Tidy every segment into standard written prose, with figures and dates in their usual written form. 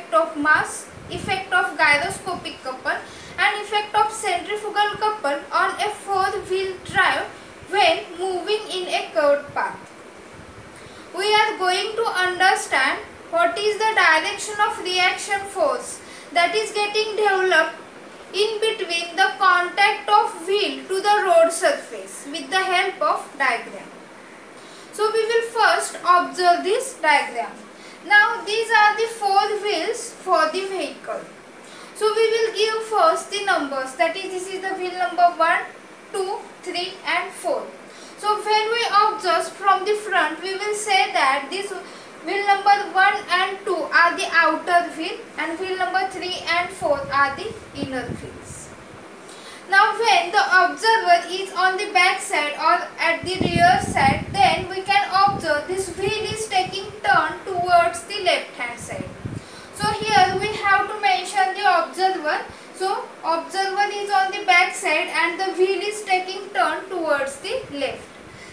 effect of mass, effect of gyroscopic couple and effect of centrifugal couple on a four-wheel drive when moving in a curved path. We are going to understand what is the direction of reaction force that is getting developed in between the contact of wheel to the road surface with the help of diagram. So we will first observe this diagram. Now these are the four wheels for the vehicle. So we will give first the numbers, that is, this is the wheel number 1, 2, 3 and 4. So when we observe from the front, we will say that this wheel number 1 and 2 are the outer wheel and wheel number 3 and 4 are the inner wheels. Now when the observer is on the back side or at the rear side, then we can observe this wheel is taking turn towards the left hand side. So here we have to mention the observer. So observer is on the back side and the wheel is taking turn towards the left.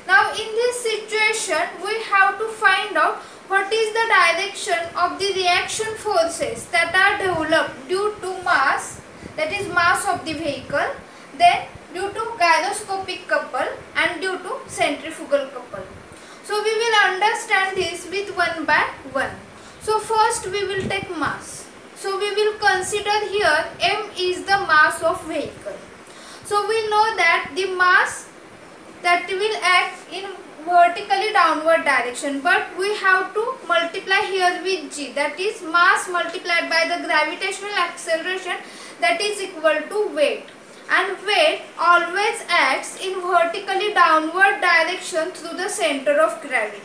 Now in this situation we have to find out what is the direction of the reaction forces that are developed due to mass, that is mass of the vehicle, then due to gyroscopic couple and due to centrifugal couple. So we will understand this with one by one. So first we will take mass. So we will consider here m is the mass of vehicle. So we know that the mass that will act in vertically downward direction, but we have to multiply here with g, that is mass multiplied by the gravitational acceleration, that is equal to weight, and weight always acts in vertically downward direction through the center of gravity.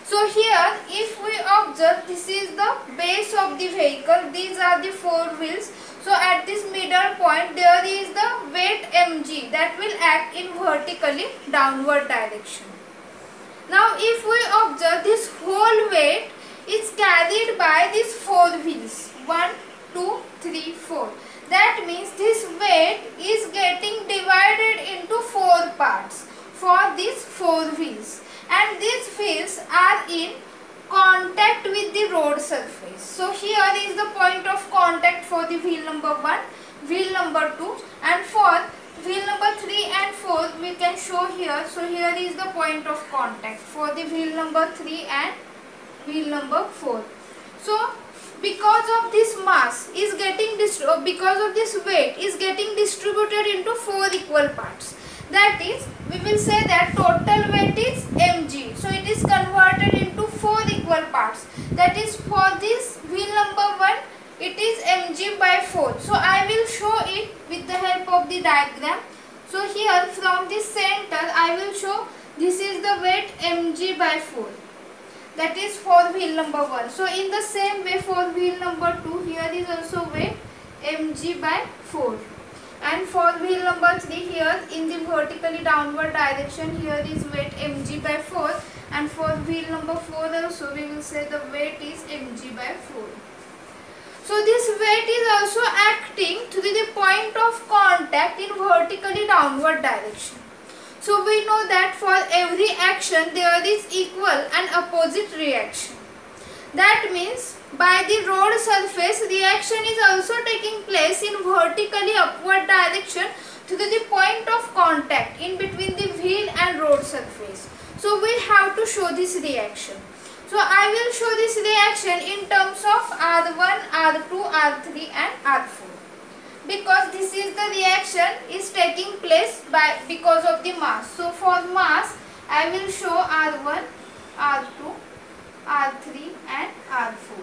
So here if we observe, this is the base of the vehicle, these are the four wheels. So at this middle point there is the weight mg that will act in vertically downward direction. Now if we observe, this whole weight is carried by these four wheels, 1, 2, 3, 4. That means this weight is getting divided into four parts for these four wheels, and these wheels are in contact with the road surface. So here is the point of contact for the wheel number 1, wheel number 2, and for wheel number 3 and 4 we can show here. So here is the point of contact for the wheel number 3 and wheel number 4. So because of this mass is getting because of this weight is getting distributed into four equal parts, that is, we will say that total weight is mg. So it is converted into four equal parts, that is, for this wheel number 1 it is mg by 4. So I will show it with the help of the diagram. So here from the center I will show this is the weight mg by 4, that is for wheel number 1. So in the same way for wheel number 2, here is also weight mg by 4, and for wheel number 3 here in the vertically downward direction here is weight mg by 4, and for wheel number 4 also we will say the weight is mg by 4. So this weight is also acting through the point of contact in vertically downward direction. So we know that for every action there is equal and opposite reaction. That means by the road surface reaction is also taking place in vertically upward direction through the point of contact in between the wheel and road surface. So we have to show this reaction. So I will show this reaction in terms of R1, R2, R3 and R4. Because this is the reaction is taking place because of the mass. So for mass I will show R1, R2, R3 and R4.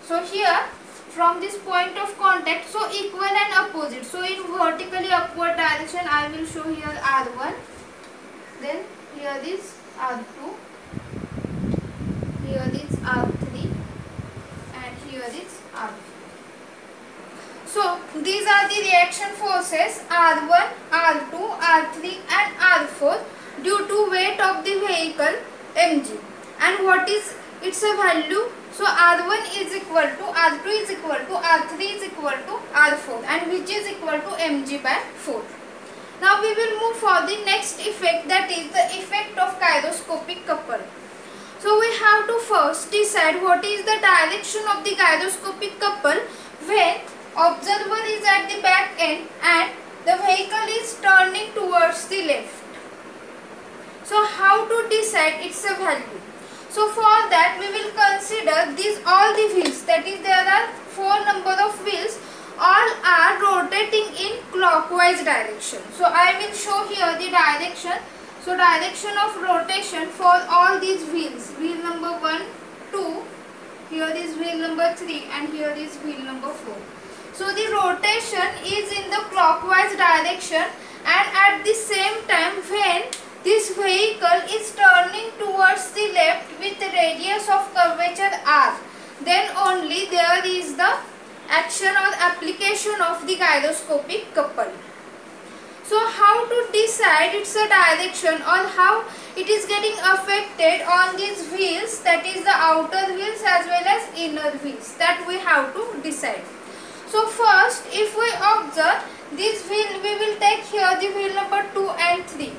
So here from this point of contact, so equal and opposite. So in vertically upward direction I will show here R1, then here is R2, here is R3 and here is R4. So these are the reaction forces R1, R2, R3 and R4 due to weight of the vehicle mg. And what is its a value? So R1 is equal to, R2 is equal to, R3 is equal to R4, and which is equal to mg by 4. Now we will move for the next effect, that is the effect of gyroscopic couple. So we have to first decide what is the direction of the gyroscopic couple when observer is at the back end and the vehicle is turning towards the left. So how to decide its value? So for that we will consider all the wheels, that is there are 4 number of wheels, all are rotating in clockwise direction. So I will show here the direction. So direction of rotation for all these wheels, wheel number 1, 2, here is wheel number 3 and here is wheel number 4. So the rotation is in the clockwise direction, and at the same time when this vehicle is turning towards the left with radius of curvature r, then only there is the action or application of the gyroscopic couple. So how to decide its direction or how it is getting affected on these wheels, that is the outer wheels as well as inner wheels, that we have to decide. So first if we observe this wheel, we will take here the wheel number 2 and 3.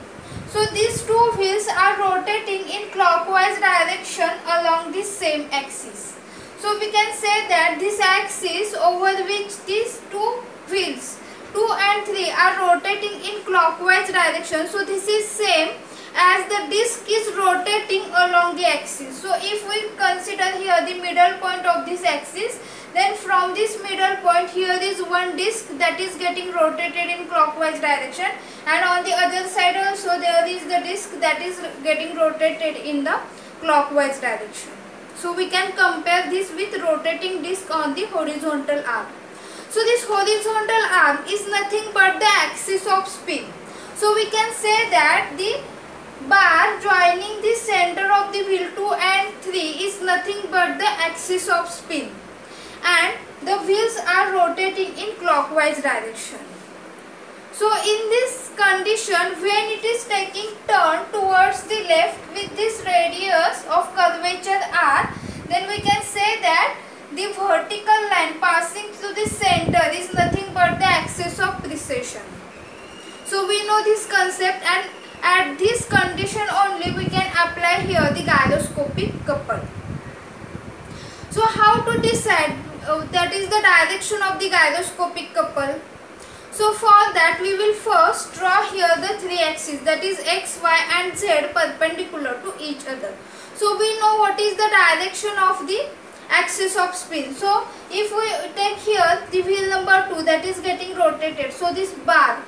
So these 2 wheels are rotating in clockwise direction along the same axis. So we can say that this axis over which these 2 wheels 2 and 3 are rotating in clockwise direction. So this is same as the disc is rotating along the axis. So if we consider here the middle point of this axis, then from this middle point here is one disc that is getting rotated in clockwise direction, and on the other side also there is the disc that is getting rotated in the clockwise direction. So we can compare this with rotating disc on the horizontal arm. So this horizontal arm is nothing but the axis of spin. So we can say that the bar joining the center of the wheel 2 and 3 is nothing but the axis of spin, and the wheels are rotating in clockwise direction. So in this condition, when it is taking turn towards the left with this radius of curvature r, then we can say that the vertical line passing through the center is nothing but the axis of precession. So we know this concept, and at this condition only we can apply here the gyroscopic couple. So how to decide that is the direction of the gyroscopic couple? So for that we will first draw here the 3 axes, that is x, y and z perpendicular to each other. So we know what is the direction of the axis of spin. So if we take here the wheel number 2 that is getting rotated, so this bar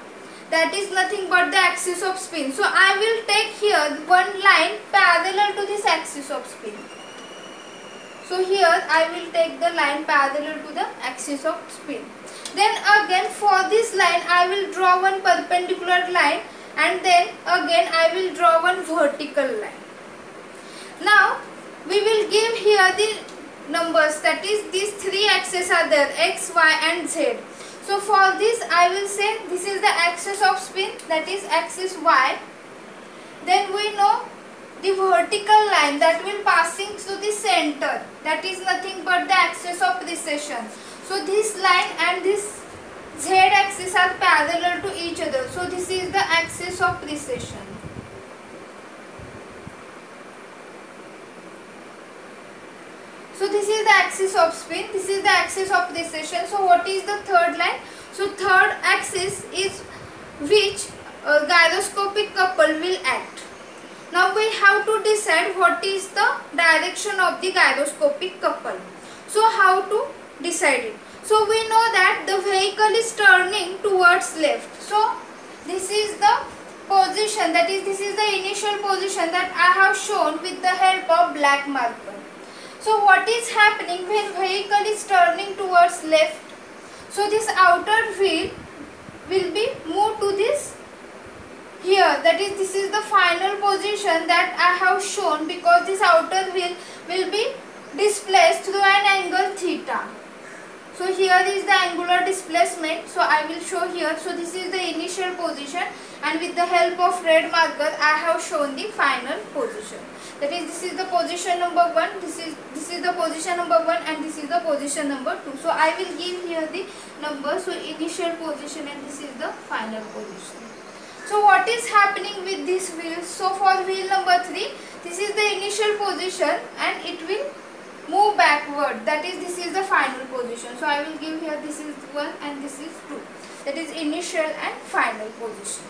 that is nothing but the axis of spin. So I will take here one line parallel to this axis of spin. So here I will take the line parallel to the axis of spin. Then again for this line I will draw one perpendicular line, and then again I will draw one vertical line. Now we will give here the numbers, that is these 3 axes are there, x, y and z. So for this I will say this is the axis of spin, that is axis y. Then we know the vertical line that will passing through the center, that is nothing but the axis of precession. So this line and this z axis are parallel to each other. So this is the axis of precession. So this is the axis of spin, this is the axis of precession. So what is the third line? So third axis is which gyroscopic couple will act. Now we have to decide what is the direction of the gyroscopic couple. So how to decide it? So we know that the vehicle is turning towards left. So this is the position, that is this is the initial position that I have shown with the help of black marker. So what is happening when vehicle is turning towards left? So this outer wheel will be moved to this here, that is this is the final position that I have shown, because this outer wheel will be displaced through an angle theta. So here is the angular displacement. So I will show here. So this is the initial position, and with the help of red marker I have shown the final position. That is this is the position number 1, this is the position number 1, and this is the position number 2. So I will give here the number. So initial position and this is the final position. So what is happening with this wheel? So for wheel number 3, this is the initial position and it will move backward. That is, this is the final position. So I will give here, this is 1 and this is 2. That is initial and final position.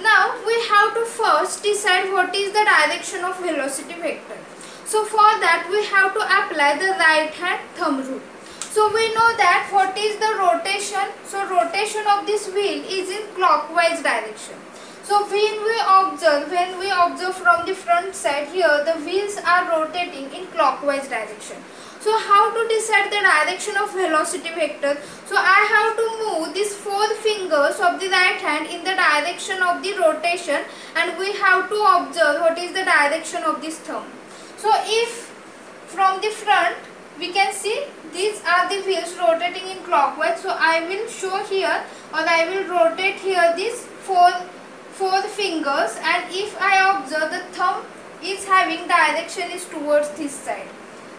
Now we have to first decide what is the direction of velocity vector. So for that we have to apply the right hand thumb rule. So we know that what is the rotation. So rotation of this wheel is in clockwise direction. So when we observe from the front side, here the wheels are rotating in clockwise direction. So how to decide the direction of velocity vector? So I have to move these 4 fingers of the right hand in the direction of the rotation, and we have to observe what is the direction of this thumb. So if from the front we can see these are the wheels rotating in clockwise, so I will show here, or I will rotate here these four fingers, and if I observe the thumb is having direction is towards this side,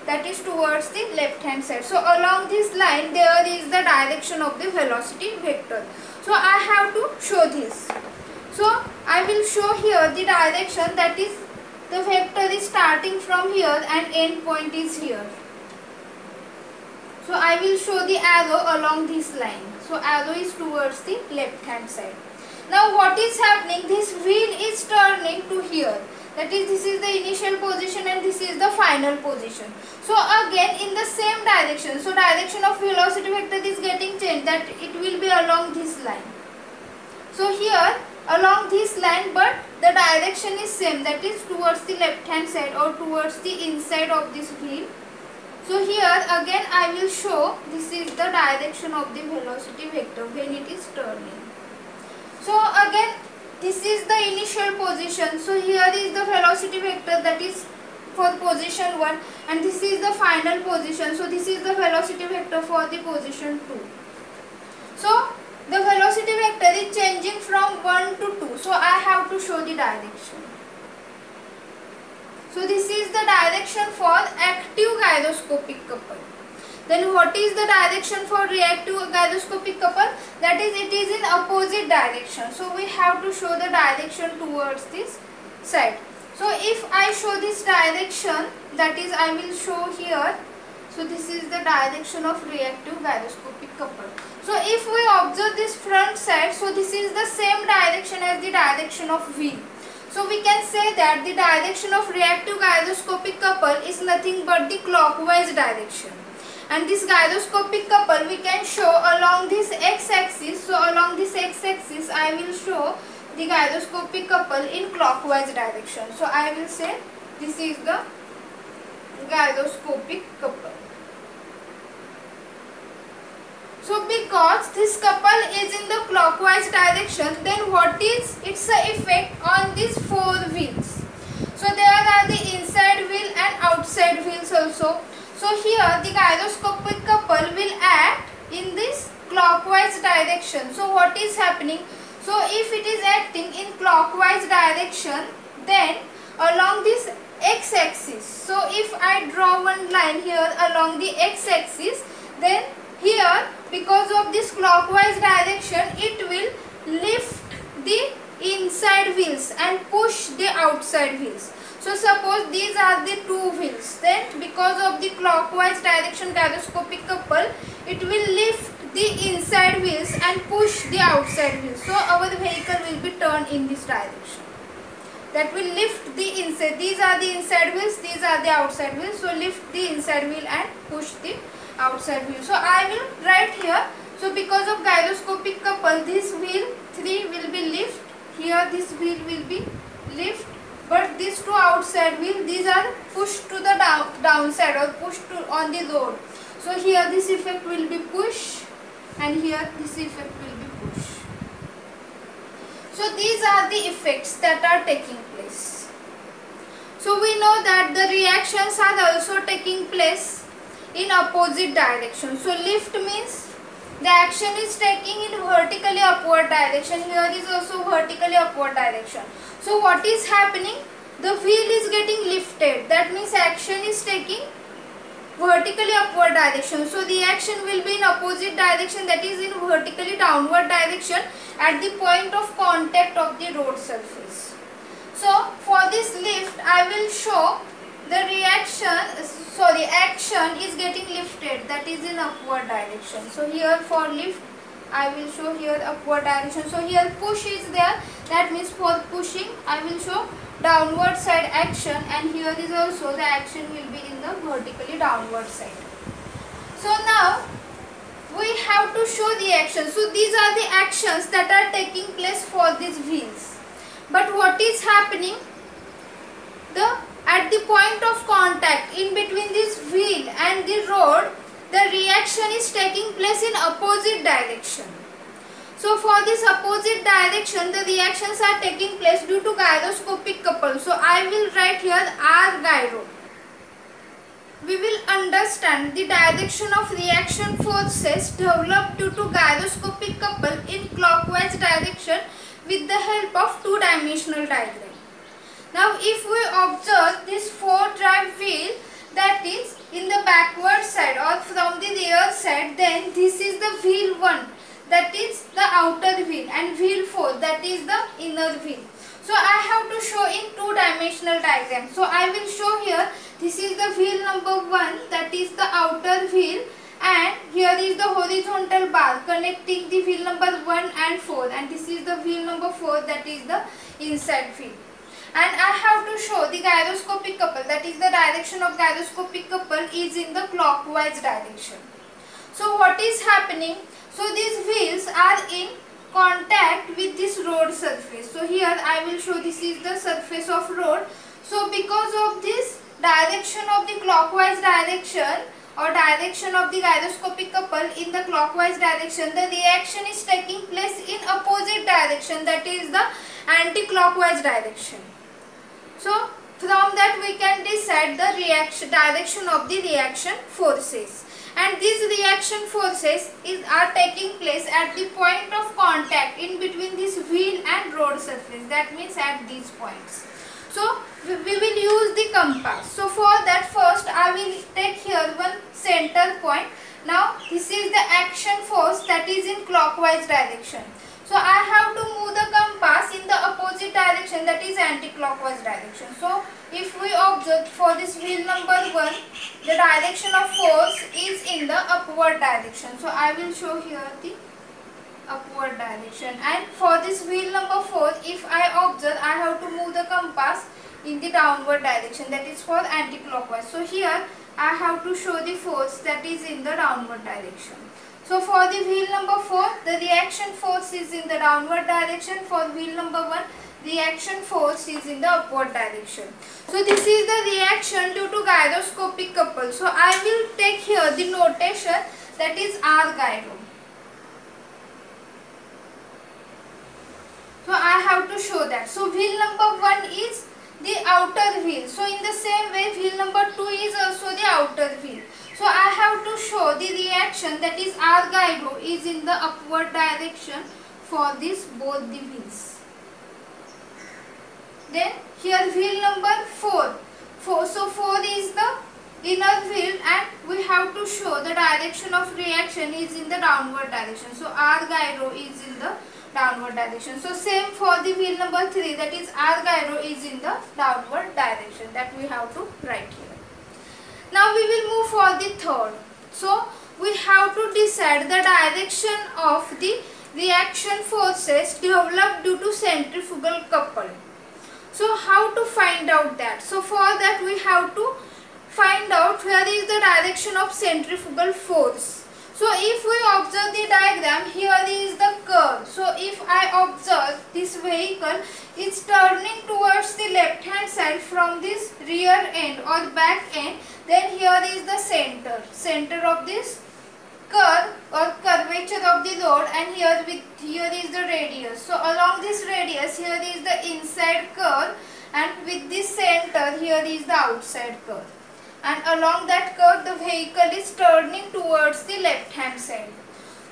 that is towards the left hand side. So along this line there is the direction of the velocity vector. So I have to show this. So I will show here the direction, that is the vector is starting from here and end point is here. So I will show the arrow along this line. So arrow is towards the left hand side. Now what is happening? This wheel is turning to here. That is, this is the initial position and this is the final position. So again in the same direction. So direction of velocity vector is getting changed, that it will be along this line. So here along this line, but the direction is same, that is towards the left hand side or towards the inside of this wheel. So here again I will show this is the direction of the velocity vector when it is turning. So again this is the initial position. So here is the velocity vector, that is for position 1, and this is the final position. So this is the velocity vector for the position 2. So the velocity vector is changing from 1 to 2. So I have to show the direction. So this is the direction for active gyroscopic couple. Then what is the direction for reactive gyroscopic couple? That is, it is in opposite direction. So we have to show the direction towards this side. So if I show this direction, that is I will show here. So this is the direction of reactive gyroscopic couple. So if we observe this front side, so this is the same direction as the direction of wheel. So we can say that the direction of reactive gyroscopic couple is nothing but the clockwise direction. And this gyroscopic couple we can show along this x-axis. So along this x-axis I will show the gyroscopic couple in clockwise direction. So I will say this is the gyroscopic couple. So because this couple is in the clockwise direction, then what is its effect on these 4 wheels? So there are the inside wheel and outside wheels also. So here the gyroscopic couple will act in this clockwise direction. So what is happening? So if it is acting in clockwise direction, then along this x-axis, so if I draw one line here along the x-axis, then here because of this clockwise direction it will lift the inside wheels and push the outside wheels. So suppose these are the 2 wheels, then because of the clockwise direction gyroscopic couple, it will lift the inside wheels and push the outside wheels. So our vehicle will be turned in this direction. That will lift the inside. These are the inside wheels, these are the outside wheels. So lift the inside wheel and push the outside wheel. So I will write here. So because of gyroscopic couple, this wheel 3 will be lift. Here this wheel will be lift. But these 2 outside wheel, these are pushed to the downside or pushed on the road. So here this effect will be push, and here this effect will be push. So these are the effects that are taking place. So we know that the reactions are also taking place in opposite direction. So lift means the action is taking in vertically upward direction. Here is also vertically upward direction. So what is happening? The wheel is getting lifted. That means action is taking vertically upward direction. So reaction will be in opposite direction, that is in vertically downward direction at the point of contact of the road surface. So for this lift I will show the action is getting lifted, that is in upward direction. So here for lift I will show here upward direction. So here push is there, that means for pushing I will show downward side action, and here is also the action will be in the vertically downward side. So now we have to show the action. So these are the actions that are taking place for these wheels. But what is happening? At the point of contact in between this wheel and the road, the reaction is taking place in opposite direction. So for this opposite direction, the reactions are taking place due to gyroscopic couple. So I will write here R gyro. We will understand the direction of reaction forces developed due to gyroscopic couple in clockwise direction with the help of two-dimensional diagram. Now if we observe this 4-drive wheel, that is in the backward side or from the rear side, then this is the wheel 1, that is the outer wheel, and wheel 4, that is the inner wheel. So I have to show in two-dimensional diagram. So I will show here, this is the wheel number 1, that is the outer wheel, and here is the horizontal bar connecting the wheel number 1 and 4, and this is the wheel number 4, that is the inside wheel. And I have to show the gyroscopic couple, that is the direction of gyroscopic couple is in the clockwise direction. So what is happening? So these wheels are in contact with this road surface. So here I will show this is the surface of road. So because of this direction of the clockwise direction or direction of the gyroscopic couple in the clockwise direction, the reaction is taking place in opposite direction, that is the anti-clockwise direction. So from that we can decide the direction of the reaction forces, and these reaction forces are taking place at the point of contact in between this wheel and road surface, that means at these points. So we will use the compass. So for that first I will take here one center point. Now this is the action force that is in clockwise direction. So I have to move the compass in the opposite direction, that is anti-clockwise direction. So if we observe for this wheel number 1, the direction of force is in the upward direction. So I will show here the upward direction, and for this wheel number 4, if I observe, I have to move the compass in the downward direction, that is for anti-clockwise. So here I have to show the force that is in the downward direction. So for the wheel number 4, the reaction force is in the downward direction. For wheel number 1, reaction force is in the upward direction. So this is the reaction due to gyroscopic couple. So I will take here the notation, that is R gyro. So I have to show that. So wheel number 1 is the outer wheel. So in the same way, wheel number 2 is also the outer wheel. So I have to show the reaction, that is R gyro is in the upward direction for this both the wheels. Then here wheel number 4. So 4 is the inner wheel, and we have to show the direction of reaction is in the downward direction. So R gyro is in the downward direction. So same for the wheel number 3, that is R gyro is in the downward direction, that we have to write here. Now we will move for the third. So we have to decide the direction of the reaction forces developed due to centrifugal couple. So how to find out that? So for that we have to find out where is the direction of centrifugal force. So if we observe the diagram, here is the curve. So if I observe this vehicle is turning towards the left hand side from this rear end or back end, then here is the center of this curve or curvature of the road, and here is the radius. So along this radius, here is the inside curve, and with this center, here is the outside curve. And along that curve, the vehicle is turning towards the left hand side.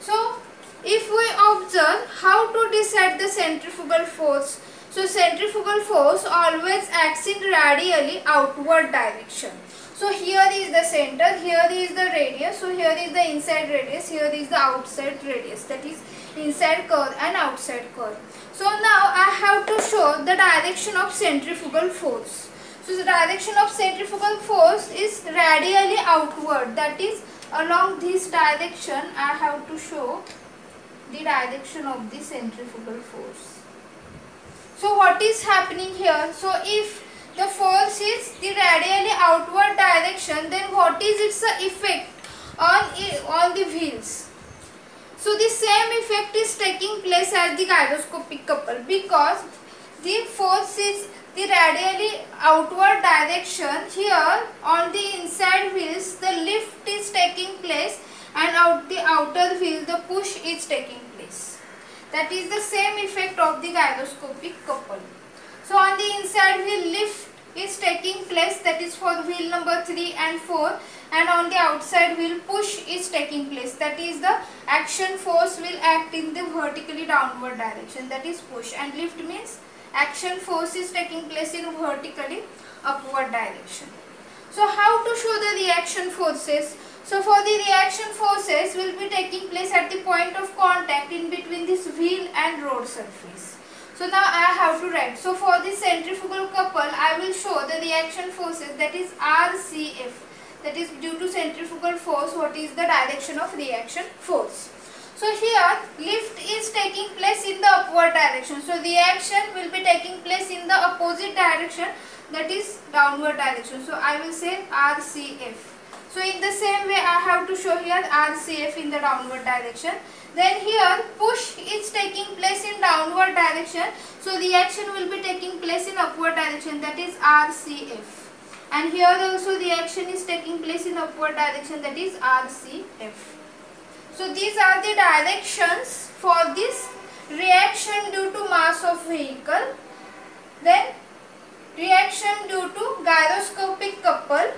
So if we observe how to decide the centrifugal force, so centrifugal force always acts in radially outward direction. So here is the center, here is the radius, so here is the inside radius, here is the outside radius, that is inside curve and outside curve. So now I have to show the direction of centrifugal force. So the direction of centrifugal force is radially outward, that is along this direction I have to show the direction of the centrifugal force. So what is happening here? So if the force is the radially outward direction, then what is its effect on the wheels? So the same effect is taking place as the gyroscopic couple, because the force is the radially outward direction. Here on the inside wheels the lift is taking place, and the outer wheel the push is taking place. That is the same effect of the gyroscopic couple. So on the inside wheel lift is taking place, that is for wheel number 3 and 4, and on the outside wheel push is taking place, that is the action force will act in the vertically downward direction, that is push, and lift means action force is taking place in vertically upward direction. So how to show the reaction forces? So for the reaction forces will be taking place at the point of contact in between this wheel and road surface. So now I have to write. So for the centrifugal couple I will show the reaction forces, that is RCF, that is due to centrifugal force what is the direction of reaction force. So here lift is taking place in the upward direction, so reaction will be taking place in the opposite direction, that is downward direction. So I will say RCF. So in the same way I have to show here RCF in the downward direction. Then here push is taking place in downward direction, so reaction will be taking place in upward direction, that is RCF. And here also reaction is taking place in upward direction, that is RCF. So these are the directions for this reaction due to mass of vehicle, then reaction due to gyroscopic couple,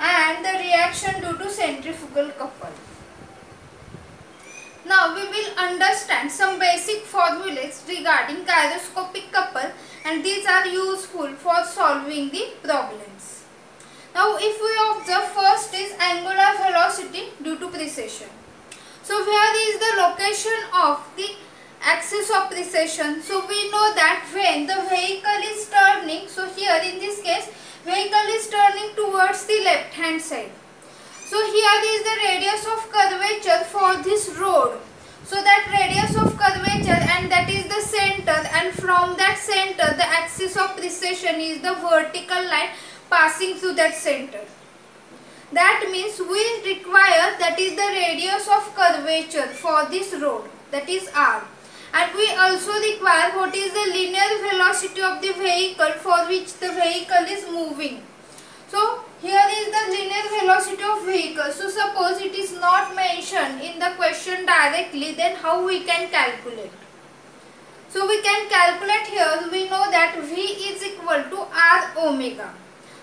and the reaction due to centrifugal couple. Now we will understand some basic formulas regarding gyroscopic couple, and these are useful for solving the problems. Now if we observe, first is angular velocity due to precession. So where is the location of the axis of precession? So we know that when the vehicle is turning, so here in this case vehicle is turning towards the left hand side. So here is the radius of curvature for this road. So that radius of curvature, and that is the center, and from that center the axis of precession is the vertical line passing through that center. That means we require, that is the radius of curvature for this road, that is R. And we also require what is the linear velocity of the vehicle for which the vehicle is moving. So here is the linear velocity of vehicle. So suppose it is not mentioned in the question directly, then how we can calculate? So we can calculate here, we know that V is equal to R omega.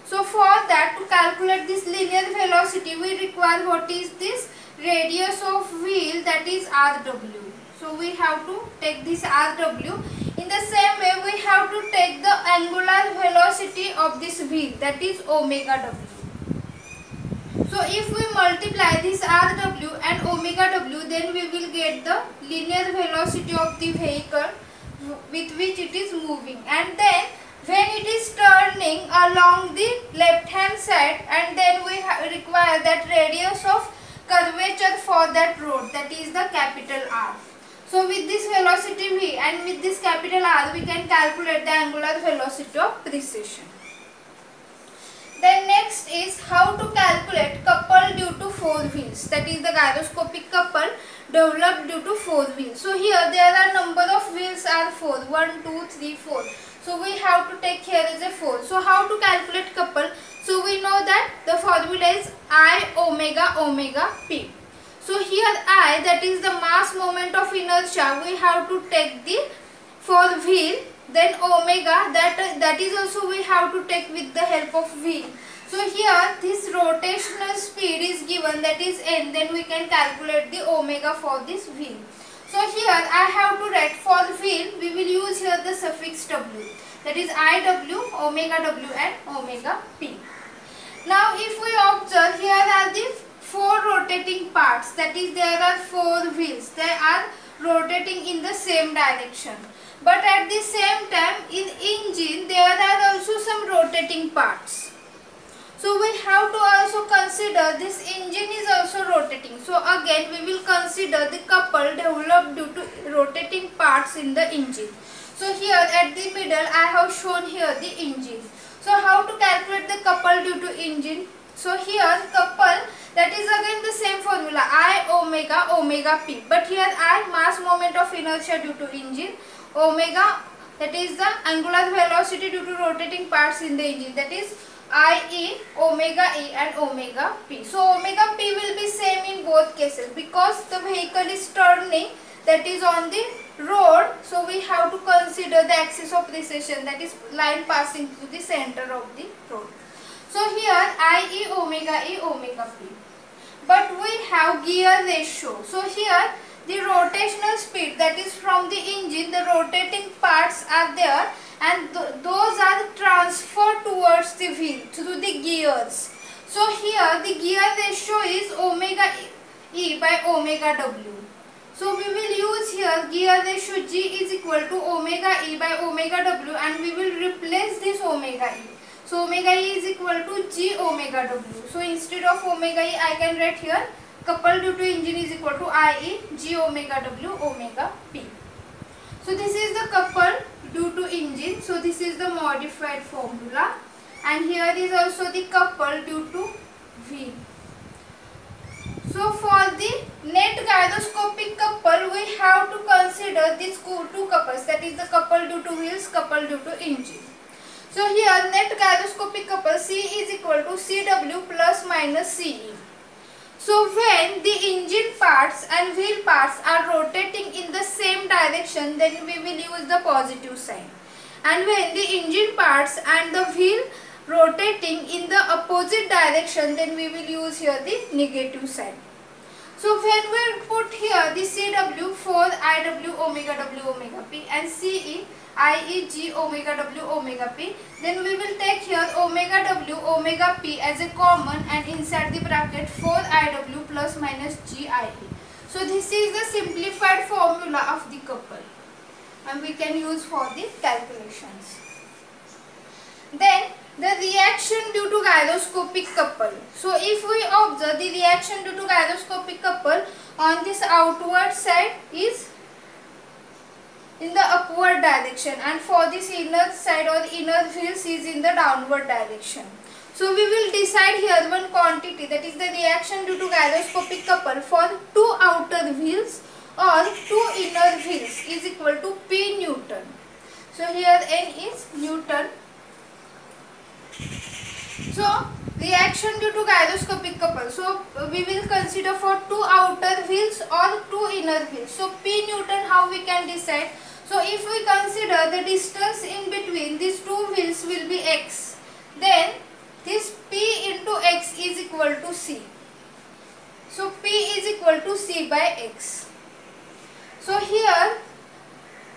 So for that, to calculate this linear velocity, we require what is this radius of wheel, that is RW. So we have to take this RW. In the same way, we have to take the angular velocity of this wheel, that is omega W. So if we multiply this RW and omega W, then we will get the linear velocity of the vehicle with which it is moving. And then when it is turning along the left hand side, and then we require that radius of curvature for that road, that is the capital R. So with this velocity V and with this capital R, we can calculate the angular velocity of precession. Then next is how to calculate couple due to 4 wheels, that is the gyroscopic couple developed due to 4 wheels. So here there are number of wheels are 4, 1, 2, 3, 4. So we have to take here as a 4. So how to calculate couple? So we know that the formula is I omega omega P. So here I, that is the mass moment of inertia, we have to take the for wheel. Then omega, that is also we have to take with the help of wheel. So here this rotational speed is given, that is n, then we can calculate the omega for this wheel. So here I have to write for wheel, we will use here the suffix w, that is IW, omega W and omega P. Now if we observe, here are the 4 rotating parts, that is there are 4 wheels, they are rotating in the same direction. But at the same time in engine there are also some rotating parts. So we have to also consider this engine is also rotating. So again we will consider the couple developed due to rotating parts in the engine. So here at the middle I have shown here the engine. So how to calculate the couple due to engine? So here couple, that is again the same formula, I omega omega p. But here I mass moment of inertia due to engine, omega that is the angular velocity due to rotating parts in the engine, that is IE, omega E and omega P. So omega P will be same in both cases because the vehicle is turning, that is on the road. So we have to consider the axis of precession, that is line passing through the center of the road. So here IE, omega E, omega P. But we have gear ratio. So here the rotational speed, that is from the engine, the rotating parts are there and those are transferred towards the wheel through the gears. So here the gear ratio is omega E by omega W. So we will use here gear ratio G is equal to omega E by omega W and we will replace this omega E. So omega E is equal to G omega W. So instead of omega E I can write here couple due to engine is equal to IE G omega W omega P. So this is the couple due to engine. So this is the modified formula and here is also the couple due to wheel. So for the net gyroscopic couple we have to consider these two couples, that is the couple due to wheels, couple due to engine. So here net gyroscopic couple C is equal to CW plus minus CE. So when the engine parts and wheel parts are rotating in the same direction, then we will use the positive sign. And when the engine parts and the wheel rotating in the opposite direction, then we will use here the negative sign. So when we put here the CW for IW omega W omega P and CE IEG omega W omega P, then we will take here omega W omega P as a common and inside the bracket 4IW plus minus GIE. So this is the simplified formula of the couple and we can use for the calculations. Then the reaction due to gyroscopic couple. So if we observe the reaction due to gyroscopic couple on this outward side is in the upward direction and for this inner side or inner wheels is in the downward direction. So we will decide here one quantity, that is the reaction due to gyroscopic couple for 2 outer wheels or 2 inner wheels is equal to P Newton. So here N is Newton. So reaction due to gyroscopic couple. So we will consider for 2 outer wheels or 2 inner wheels. So P Newton, how we can decide? So if we consider the distance in between these 2 wheels will be x, then this P into x is equal to C. So P is equal to C by x. So here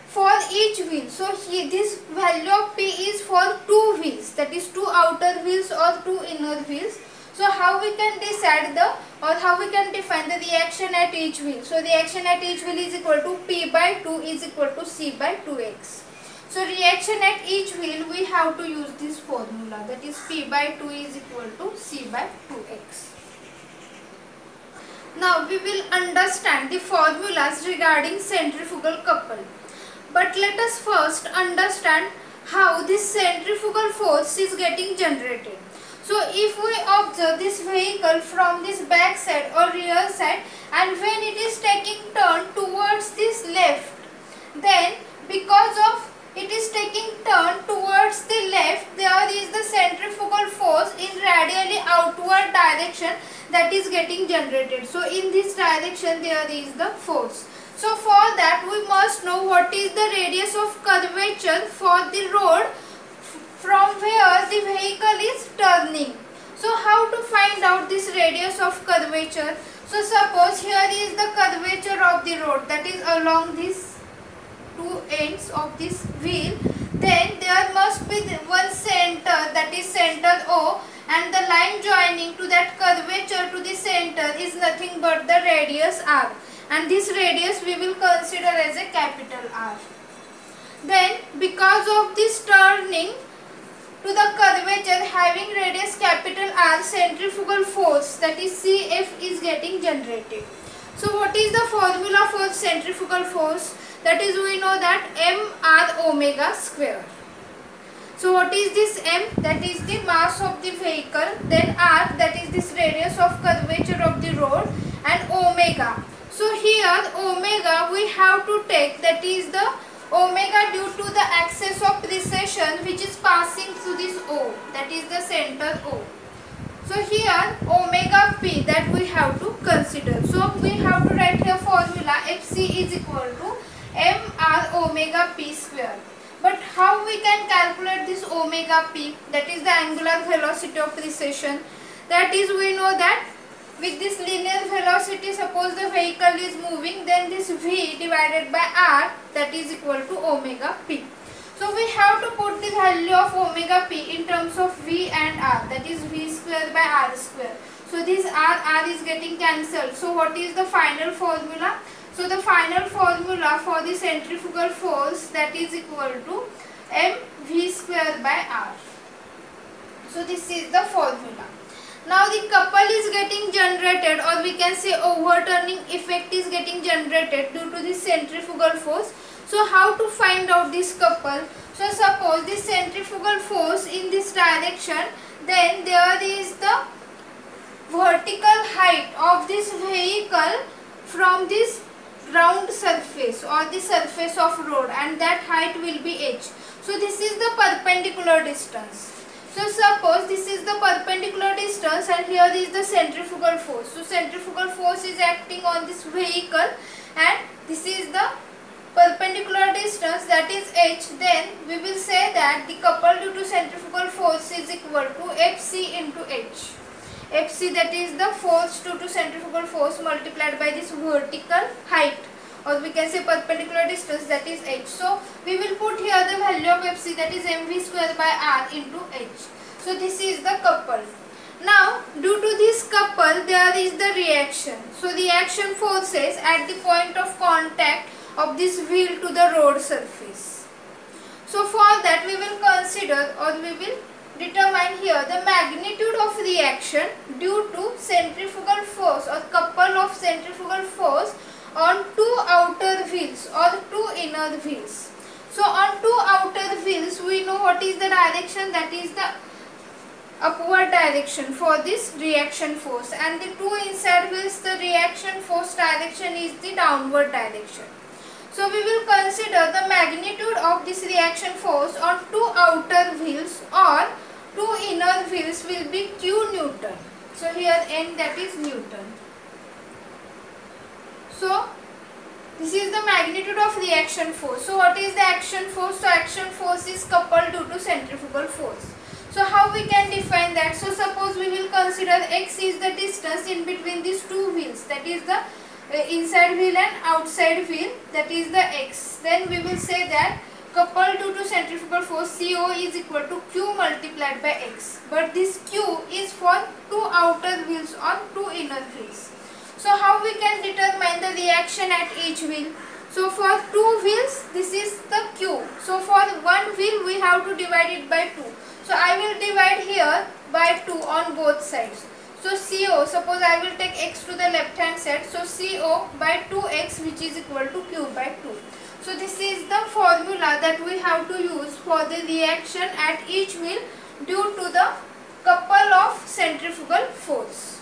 for each wheel, so here this value of P is for 2 wheels, that is 2 outer wheels or 2 inner wheels. So how we can decide how we can define the reaction at each wheel? So reaction at each wheel is equal to P by 2 is equal to C by 2x. So reaction at each wheel we have to use this formula, that is P by 2 is equal to C by 2x. Now we will understand the formulas regarding centrifugal couple. But let us first understand how this centrifugal force is getting generated. So if we observe this vehicle from this back side or rear side and when it is taking turn towards this left, then because of it is taking turn towards the left, there is the centrifugal force in radially outward direction that is getting generated. So in this direction there is the force. So for that we must know what is the radius of curvature for the road from where the vehicle is turning. So how to find out this radius of curvature? So suppose here is the curvature of the road, that is along these 2 ends of this wheel. Then there must be one center, that is center O, and the line joining to that curvature to the center is nothing but the radius r, and this radius we will consider as a capital R. Then because of this turning to the curvature having radius capital R, centrifugal force, that is CF, is getting generated. So what is the formula for centrifugal force? That is, we know that mR omega square. So what is this m? That is the mass of the vehicle, then r, that is this radius of curvature of the road, and omega. So here omega we have to take, that is the omega due to the axis of precession which is passing through this O, that is the center O. So here omega p, that we have to consider. So we have to write here formula Fc is equal to mR omega p square. But how we can calculate this omega p, that is the angular velocity of precession? That is, we know that with this linear velocity, suppose the vehicle is moving, then this v divided by r, that is equal to omega p. So we have to put the value of omega p in terms of v and r, that is v square by r square. So this r is getting cancelled. So what is the final formula? So the final formula for the centrifugal force, that is equal to mv square by r. So this is the formula. Now the couple is getting generated, or we can say overturning effect is getting generated due to the centrifugal force. So how to find out this couple? So suppose the centrifugal force in this direction, then there is the vertical height of this vehicle from this round surface or the surface of road, and that height will be h. So this is the perpendicular distance. So suppose this is the perpendicular distance and here is the centrifugal force. So centrifugal force is acting on this vehicle and this is the perpendicular distance, that is h. Then we will say that the couple due to centrifugal force is equal to Fc into h. Fc, that is the force due to centrifugal force multiplied by this vertical height, or we can say perpendicular distance, that is h. So we will put here the value of Fc, that is mv square by r into h. So this is the couple. Now due to this couple there is the reaction. So reaction forces at the point of contact of this wheel to the road surface. So for that we will consider, or we will determine here the magnitude of reaction due to centrifugal force or couple of centrifugal force on two outer wheels or two inner wheels. So on two outer wheels we know what is the direction, that is the upward direction for this reaction force, and the two inside wheels, the reaction force direction is the downward direction. So we will consider the magnitude of this reaction force on two outer wheels or two inner wheels will be Q Newton. So here N, that is Newton. So this is the magnitude of reaction force. So what is the action force? So action force is coupled due to centrifugal force. So how we can define that? So suppose we will consider x is the distance in between these two wheels, that is the inside wheel and outside wheel, that is the x. Then we will say that coupled due to centrifugal force CO is equal to Q multiplied by x. But this Q is for two outer wheels or two inner wheels. So how we can determine the reaction at each wheel? So for two wheels this is the Q. So for one wheel we have to divide it by 2. So I will divide here by 2 on both sides. So CO, suppose I will take x to the left hand side. So CO by 2x, which is equal to Q by 2. So this is the formula that we have to use for the reaction at each wheel due to the couple of centrifugal force.